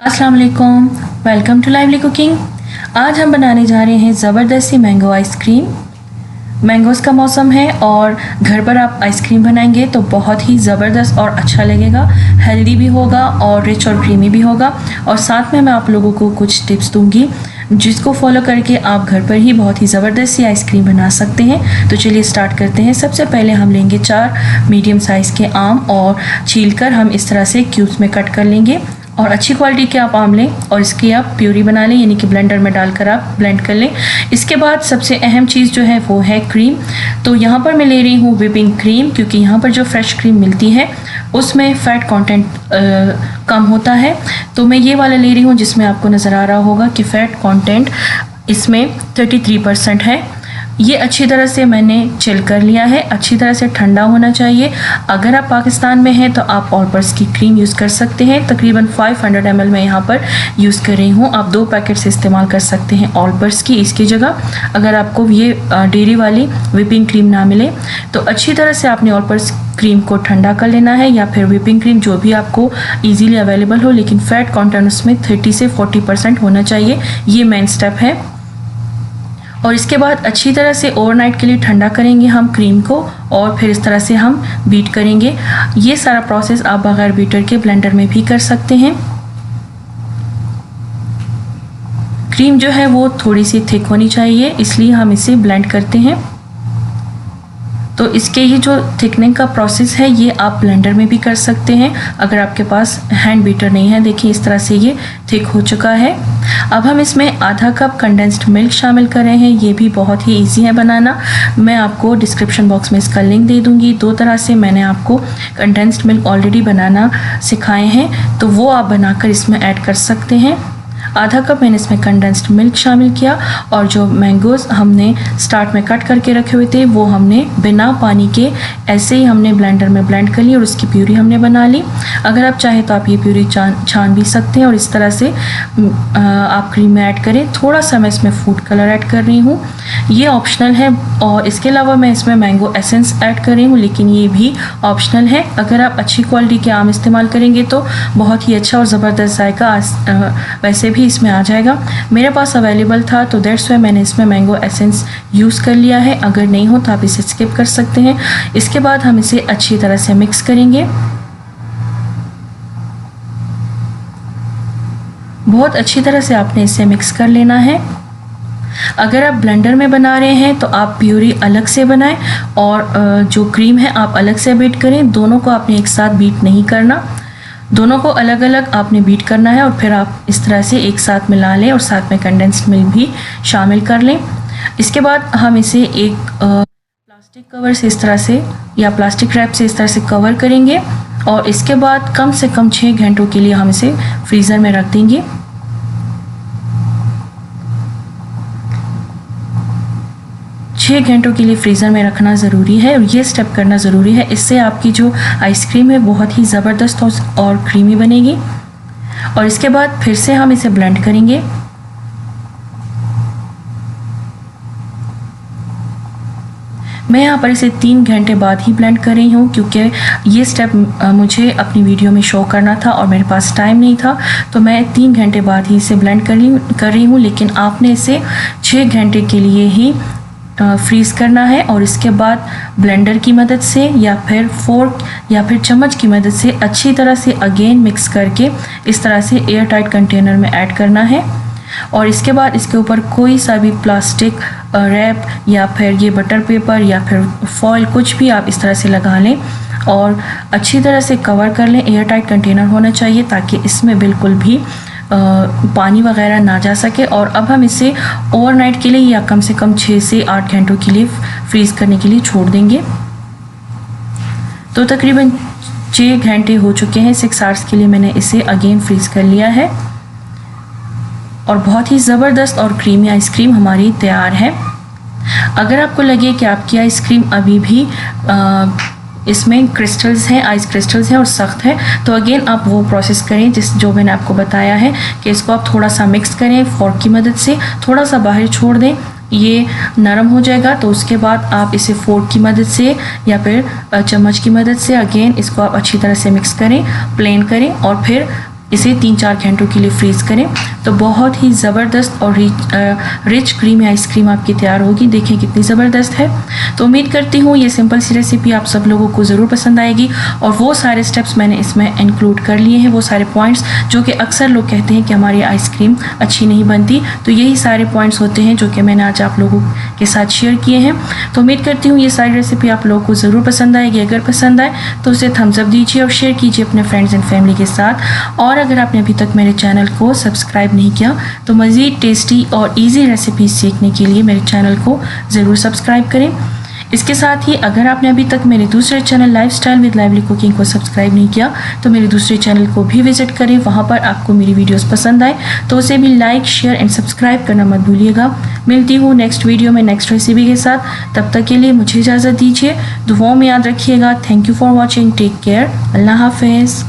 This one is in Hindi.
अस्सलाम वालेकुम, वेलकम टू लाइवली कुकिंग। आज हम बनाने जा रहे हैं ज़बरदस्ती मैंगो आइसक्रीम। मैंगोज़ का मौसम है और घर पर आप आइसक्रीम बनाएंगे तो बहुत ही ज़बरदस्त और अच्छा लगेगा। हेल्दी भी होगा और रिच और क्रीमी भी होगा। और साथ में मैं आप लोगों को कुछ टिप्स दूंगी जिसको फॉलो करके आप घर पर ही बहुत ही ज़बरदस्त सी आइसक्रीम बना सकते हैं। तो चलिए स्टार्ट करते हैं। सबसे पहले हम लेंगे 4 मीडियम साइज़ के आम और छीलकर हम इस तरह से क्यूब्स में कट कर लेंगे। और अच्छी क्वालिटी के आप आम लें और इसकी आप प्यूरी बना लें, यानी कि ब्लेंडर में डालकर आप ब्लेंड कर लें। इसके बाद सबसे अहम चीज़ जो है वो है क्रीम। तो यहाँ पर मैं ले रही हूँ व्हिपिंग क्रीम, क्योंकि यहाँ पर जो फ्रेश क्रीम मिलती है उसमें फ़ैट कंटेंट कम होता है। तो मैं ये वाला ले रही हूँ जिसमें आपको नज़र आ रहा होगा कि फ़ैट कंटेंट इसमें 33% है। ये अच्छी तरह से मैंने चिल कर लिया है, अच्छी तरह से ठंडा होना चाहिए। अगर आप पाकिस्तान में हैं तो आप ऑलपर्स की क्रीम यूज़ कर सकते हैं। तकरीबन 500 ml मैं यहाँ पर यूज़ कर रही हूँ। आप 2 पैकेट से इस्तेमाल कर सकते हैं ऑलपर्स की इसकी जगह। अगर आपको ये डेयरी वाली व्हिपिंग क्रीम ना मिले तो अच्छी तरह से आपने ऑलपर्स क्रीम को ठंडा कर लेना है, या फिर व्हिपिंग क्रीम जो भी आपको ईजीली अवेलेबल हो, लेकिन फ़ैट कंटेंट उसमें 30 से 40% होना चाहिए। ये मेन स्टेप है। और इसके बाद अच्छी तरह से ओवरनाइट के लिए ठंडा करेंगे हम क्रीम को, और फिर इस तरह से हम बीट करेंगे। ये सारा प्रोसेस आप बगैर बीटर के ब्लेंडर में भी कर सकते हैं। क्रीम जो है वो थोड़ी सी थिक होनी चाहिए, इसलिए हम इसे ब्लेंड करते हैं। तो इसके ये जो थिकनिंग का प्रोसेस है ये आप ब्लेंडर में भी कर सकते हैं अगर आपके पास हैंड बीटर नहीं है। देखिए इस तरह से ये थिक हो चुका है। अब हम इसमें आधा कप कंडेंस्ड मिल्क शामिल कर रहे हैं। ये भी बहुत ही इजी है बनाना। मैं आपको डिस्क्रिप्शन बॉक्स में इसका लिंक दे दूँगी। 2 तरह से मैंने आपको कंडेंस्ड मिल्क ऑलरेडी बनाना सिखाए हैं, तो वो आप बनाकर इसमें ऐड कर सकते हैं। आधा कप मैंने इसमें कंडेंस्ड मिल्क शामिल किया, और जो मैंगोज़ हमने स्टार्ट में कट करके रखे हुए थे वो हमने बिना पानी के ऐसे ही हमने ब्लेंडर में ब्लेंड कर ली और उसकी प्यूरी हमने बना ली। अगर आप चाहें तो आप ये प्यूरी छान भी सकते हैं, और इस तरह से आप क्रीम में ऐड करें। थोड़ा सा मैं इसमें फूड कलर ऐड कर रही हूँ, ये ऑप्शनल है। और इसके अलावा मैं इसमें मैंगो एसेंस ऐड कर रही हूँ, लेकिन ये भी ऑप्शनल है। अगर आप अच्छी क्वालिटी के आम इस्तेमाल करेंगे तो बहुत ही अच्छा और ज़बरदस्त जायका वैसे भी इसमें आ जाएगा। मेरे पास अवेलेबल था तो दैट्स वाई मैंने इसमें मैंगो एसेंस यूज़ कर लिया है। अगर नहीं हो तो आप इसे स्किप कर सकते हैं। इसके बाद हम इसे अच्छी तरह से मिक्स करेंगे। बहुत अच्छी तरह से आपने इसे मिक्स कर लेना है। अगर आप ब्लेंडर में बना रहे हैं तो आप प्यूरी अलग से बनाएं और जो क्रीम है आप अलग से बीट करें। दोनों को आपने एक साथ बीट नहीं करना, दोनों को अलग अलग आपने बीट करना है, और फिर आप इस तरह से एक साथ मिला लें और साथ में कंडेंस्ड मिल्क भी शामिल कर लें। इसके बाद हम इसे एक प्लास्टिक कवर से इस तरह से या प्लास्टिक रैप से इस तरह से कवर करेंगे, और इसके बाद कम से कम 6 घंटों के लिए हम इसे फ्रीज़र में रख देंगे। 6 घंटों के लिए फ्रीज़र में रखना ज़रूरी है, और ये स्टेप करना ज़रूरी है। इससे आपकी जो आइसक्रीम है बहुत ही ज़बरदस्त और क्रीमी बनेगी। और इसके बाद फिर से हम इसे ब्लेंड करेंगे। मैं यहाँ पर इसे 3 घंटे बाद ही ब्लेंड कर रही हूँ, क्योंकि ये स्टेप मुझे अपनी वीडियो में शो करना था और मेरे पास टाइम नहीं था, तो मैं 3 घंटे बाद ही इसे ब्लेंड कर रही हूँ। लेकिन आपने इसे 6 घंटे के लिए ही फ्रीज़ करना है, और इसके बाद ब्लेंडर की मदद से या फिर फोर्क या फिर चम्मच की मदद से अच्छी तरह से अगेन मिक्स करके इस तरह से एयर टाइट कंटेनर में ऐड करना है। और इसके बाद इसके ऊपर कोई सा भी प्लास्टिक रैप या फिर ये बटर पेपर या फिर फॉइल कुछ भी आप इस तरह से लगा लें और अच्छी तरह से कवर कर लें। एयर टाइट कंटेनर होना चाहिए ताकि इसमें बिल्कुल भी पानी वगैरह ना जा सके। और अब हम इसे ओवरनाइट के लिए या कम से कम 6 से 8 घंटों के लिए फ्रीज़ करने के लिए छोड़ देंगे। तो तकरीबन 6 घंटे हो चुके हैं। 6 आवर्स के लिए मैंने इसे अगेन फ्रीज़ कर लिया है, और बहुत ही ज़बरदस्त और क्रीमी आइसक्रीम हमारी तैयार है। अगर आपको लगे कि आपकी आइसक्रीम अभी भी इसमें क्रिस्टल्स हैं, आइस क्रिस्टल्स हैं और सख्त है, तो अगेन आप वो प्रोसेस करें जो मैंने आपको बताया है कि इसको आप थोड़ा सा मिक्स करें फोर्क की मदद से, थोड़ा सा बाहर छोड़ दें, ये नरम हो जाएगा। तो उसके बाद आप इसे फोर्क की मदद से या फिर चम्मच की मदद से अगेन इसको आप अच्छी तरह से मिक्स करें, प्लेन करें, और फिर इसे 3-4 घंटों के लिए फ्रीज़ करें तो बहुत ही ज़बरदस्त और रिच क्रीमी आइसक्रीम आपकी तैयार होगी। देखें कितनी ज़बरदस्त है। तो उम्मीद करती हूँ ये सिंपल सी रेसिपी आप सब लोगों को ज़रूर पसंद आएगी और वो सारे स्टेप्स मैंने इसमें इंक्लूड कर लिए हैं, वो सारे पॉइंट्स जो कि अक्सर लोग कहते हैं कि हमारी आइसक्रीम अच्छी नहीं बनती, तो यही सारे पॉइंट्स होते हैं जो कि मैंने आज आप लोगों के साथ शेयर किए हैं। तो उम्मीद करती हूँ ये सारी रेसिपी आप लोगों को ज़रूर पसंद आएगी। अगर पसंद आए तो उसे थम्स अप दीजिए और शेयर कीजिए अपने फ्रेंड्स एंड फैमिली के साथ। और अगर आपने अभी तक मेरे चैनल को सब्सक्राइब नहीं किया तो मज़ीद टेस्टी और ईजी रेसिपीज सीखने के लिए मेरे चैनल को ज़रूर सब्सक्राइब करें। इसके साथ ही अगर आपने अभी तक मेरे दूसरे channel lifestyle with lively cooking को सब्सक्राइब नहीं किया तो मेरे दूसरे चैनल को भी विजिट करें। वहाँ पर आपको मेरी वीडियोस पसंद आए तो उसे भी लाइक, शेयर एंड सब्सक्राइब करना मत भूलिएगा। मिलती हूँ नेक्स्ट वीडियो में नेक्स्ट रेसिपी के साथ। तब तक के लिए मुझे इजाज़त दीजिए। दुआओं में याद रखिएगा। Thank you for watching. Take care. Allah हाफिज़।